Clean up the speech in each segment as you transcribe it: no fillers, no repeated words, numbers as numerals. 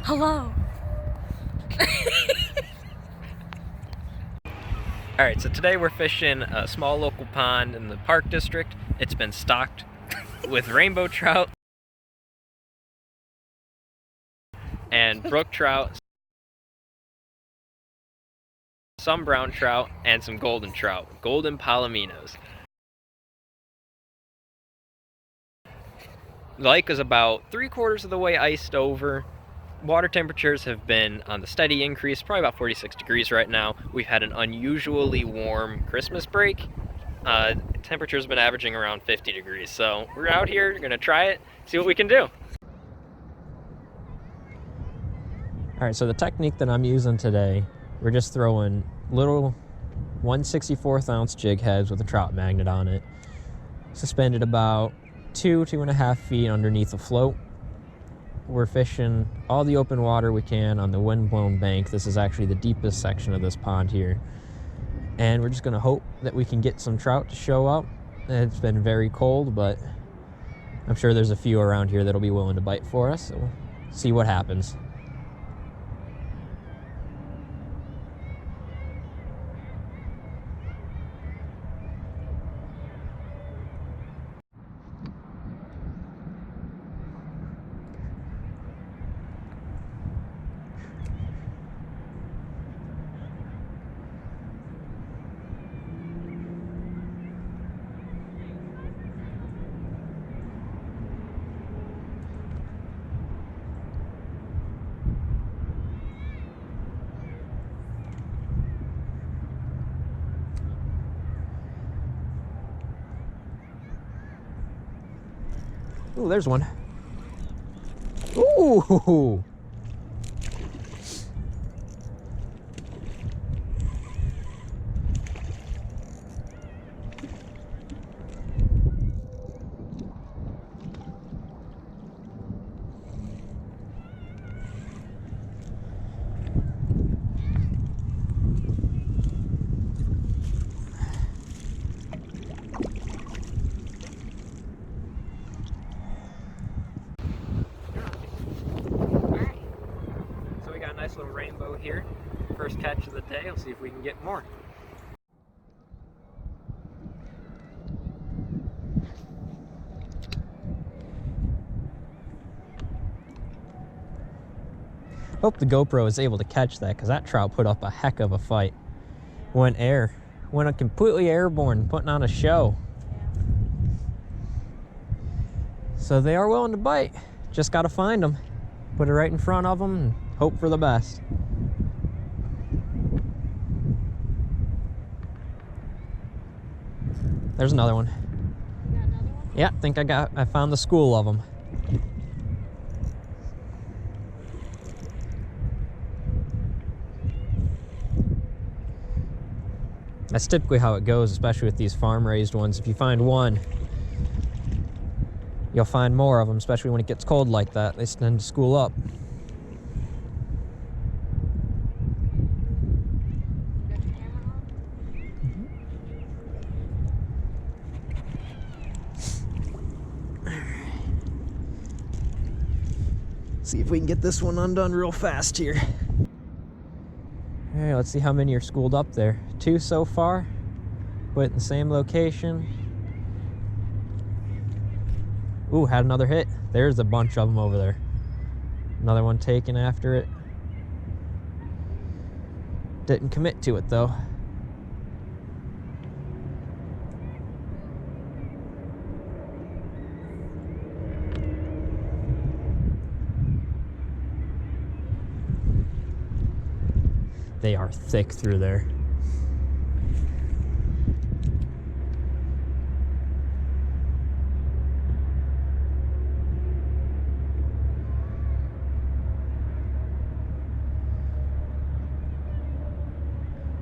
Hello. Alright, so today we're fishing a small local pond in the park district. It's been stocked with rainbow trout and brook trout, some brown trout, and some golden trout, golden palominos. The lake is about 3/4 of the way iced over. Water temperatures have been on the steady increase, probably about 46 degrees right now. We've had an unusually warm Christmas break. Temperature's been averaging around 50 degrees. So we're out here, gonna try it, see what we can do. All right, so the technique that I'm using today, we're just throwing little 1/64 ounce jig heads with a trout magnet on it, suspended about 2.5 feet underneath the float. We're fishing all the open water we can on the wind-blown bank. This is actually the deepest section of this pond here. And we're just gonna hope that we can get some trout to show up. It's been very cold, but I'm sure there's a few around here that'll be willing to bite for us, so we'll see what happens. Ooh, there's one. Ooh! Nice little rainbow here. First catch of the day. We'll see if we can get more. Hope the GoPro is able to catch that, because that trout put up a heck of a fight. Went completely airborne, putting on a show. So they are willing to bite. Just got to find them. Put it right in front of them and hope for the best. There's another one. You got another one? Yeah, I found the school of them. That's typically how it goes, especially with these farm-raised ones. If you find one, you'll find more of them, especially when it gets cold like that. They tend to school up. See if we can get this one undone real fast here. All right, let's see how many are schooled up there. 2 so far, put it in the same location. Ooh, had another hit. There's a bunch of them over there. Another one taken after it. Didn't commit to it though. They are thick through there.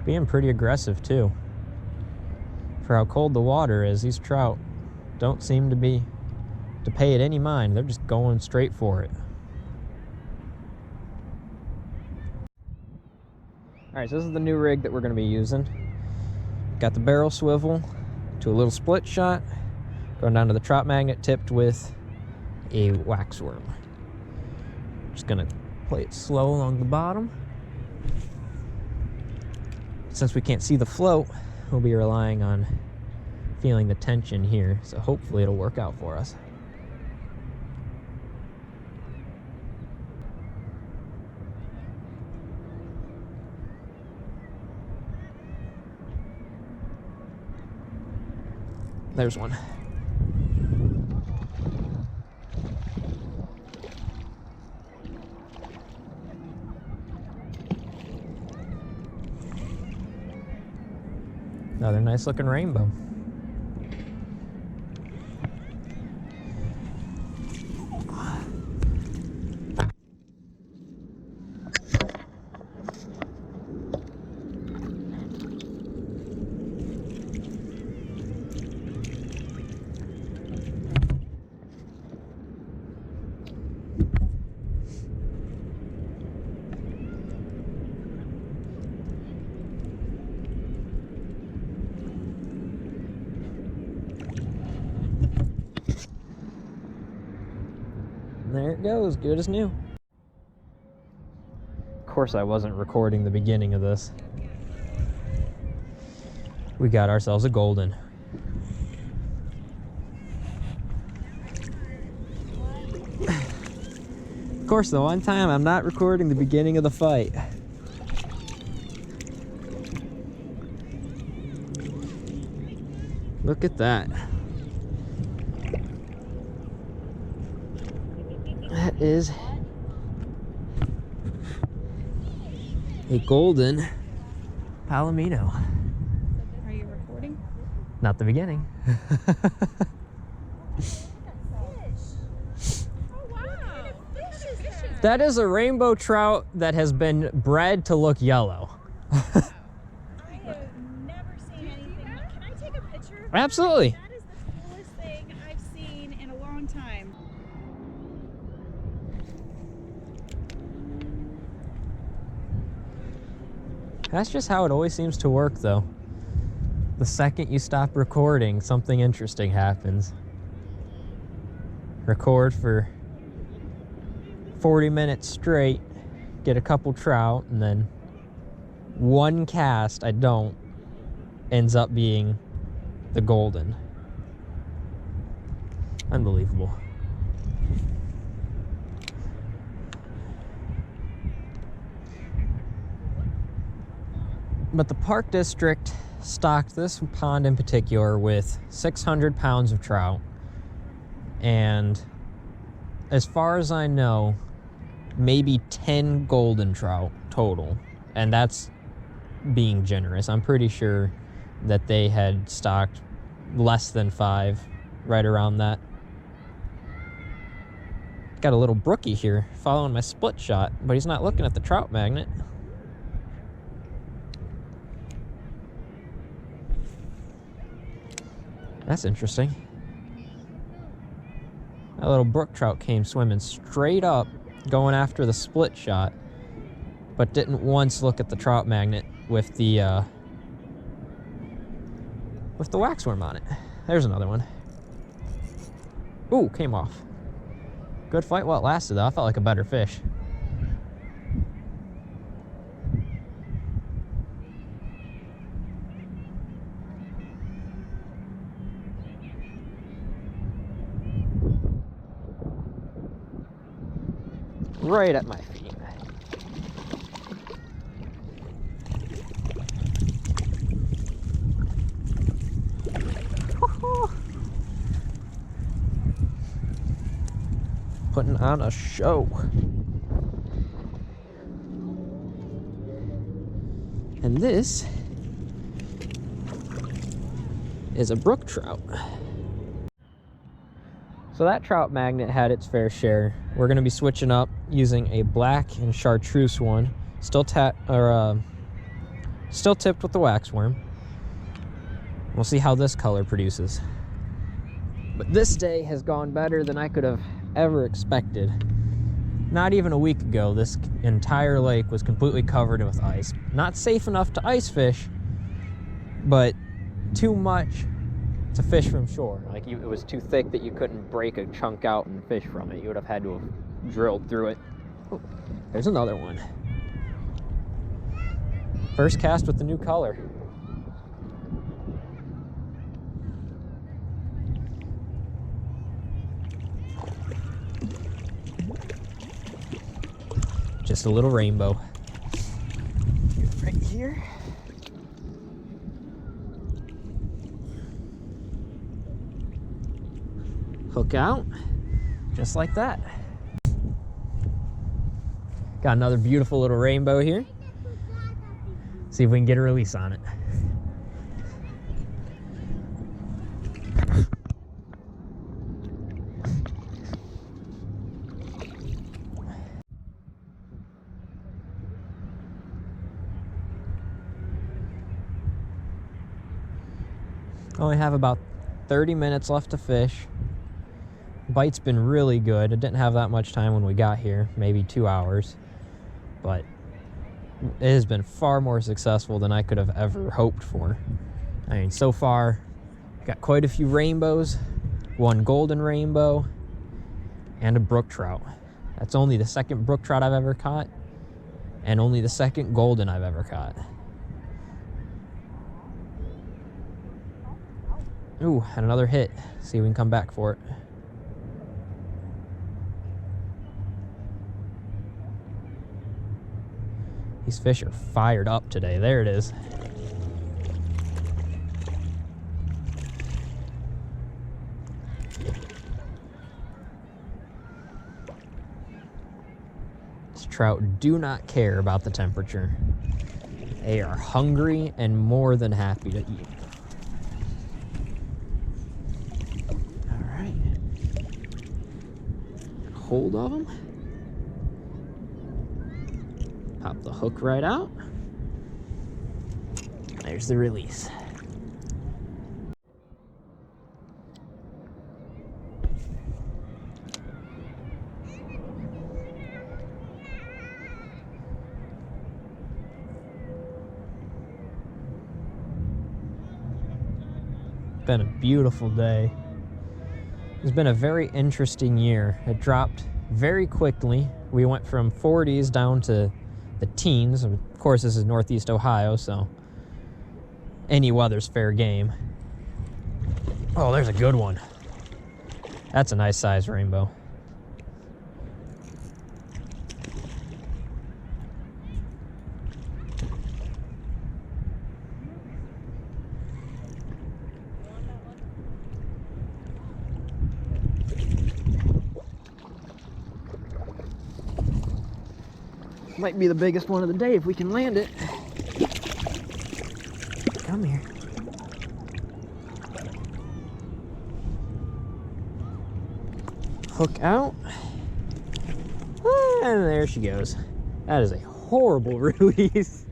Being pretty aggressive too. For how cold the water is, these trout don't seem to pay it any mind. They're just going straight for it. Alright, so this is the new rig that we're going to be using. Got the barrel swivel to a little split shot, going down to the trout magnet tipped with a wax worm. Just going to Play it slow along the bottom. Since we can't see the float, we'll be relying on feeling the tension here, so hopefully it'll work out for us. There's one. Another nice looking rainbow. There it goes, good as new. Of course I wasn't recording the beginning of this. We got ourselves a golden. Of course, the one time I'm not recording the beginning of the fight. Look at that. That is a golden palomino. Are you recording? Not the beginning. That is a rainbow trout that has been bred to look yellow. I have never seen anything. Can I take a picture? Absolutely. That is the coolest thing I've seen in a long time. That's just how it always seems to work, though. The second you stop recording, something interesting happens. Record for 40 minutes straight, get a couple trout, and then one cast, I don't, ends up being the golden. Unbelievable. But the park district stocked this pond in particular with 600 pounds of trout, and as far as I know, maybe 10 golden trout total, and that's being generous. I'm pretty sure that they had stocked less than 5, right around that. Got a little brookie here following my split shot, but he's not looking at the trout magnet. That's interesting. That little brook trout came swimming straight up, going after the split shot, but didn't once look at the trout magnet with the waxworm on it. There's another one. Ooh, came off. Good fight while it lasted, though. I felt like a better fish. Right at my feet. Putting on a show. And this is a brook trout. So that trout magnet had its fair share. We're gonna be switching up using a black and chartreuse one, still tipped with the waxworm. We'll see how this color produces. But this day has gone better than I could have ever expected. Not even a week ago, this entire lake was completely covered with ice. Not safe enough to ice fish, but too much to fish from shore. Like, it was too thick that you couldn't break a chunk out and fish from it. You would have had to have drilled through it. Oh, there's another one. First cast with the new color. Just a little rainbow. Right here. Hook out, just like that. Got another beautiful little rainbow here. See if we can get a release on it. Only have about 30 minutes left to fish. Bite's been really good. It didn't have that much time when we got here, maybe 2 hours, but it has been far more successful than I could have ever hoped for. I mean, so far, got quite a few rainbows, one golden rainbow, and a brook trout. That's only the second brook trout I've ever caught, and only the second golden I've ever caught. Ooh, and another hit. See if we can come back for it. These fish are fired up today. There it is. These trout do not care about the temperature. They are hungry and more than happy to eat. All right. Hold of them. Pop the hook right out. There's the release. Been a beautiful day. It's been a very interesting year. It dropped very quickly. We went from 40s down to the teens. Of course, this is Northeast Ohio, so any weather's fair game. Oh, there's a good one. That's a nice size rainbow. Might be the biggest one of the day if we can land it. Come here. Hook out. And there she goes. That is a horrible release.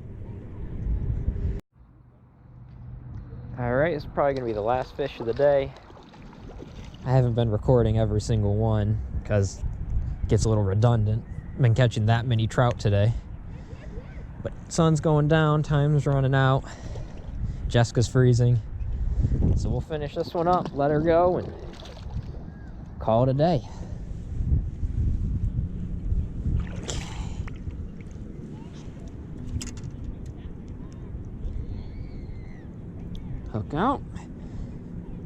Alright, it's probably going to be the last fish of the day. I haven't been recording every single one because it gets a little redundant. I've been catching that many trout today. But sun's going down, time's running out. Jessica's freezing. So we'll finish this one up, let her go, and call it a day. Hook out.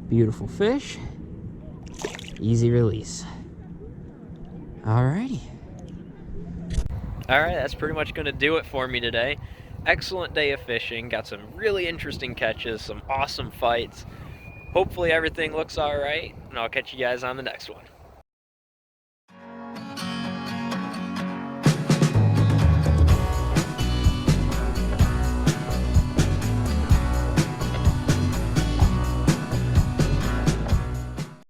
Beautiful fish. Easy release. Alrighty. Alright, that's pretty much going to do it for me today. Excellent day of fishing. Got some really interesting catches, some awesome fights. Hopefully everything looks alright, and I'll catch you guys on the next one.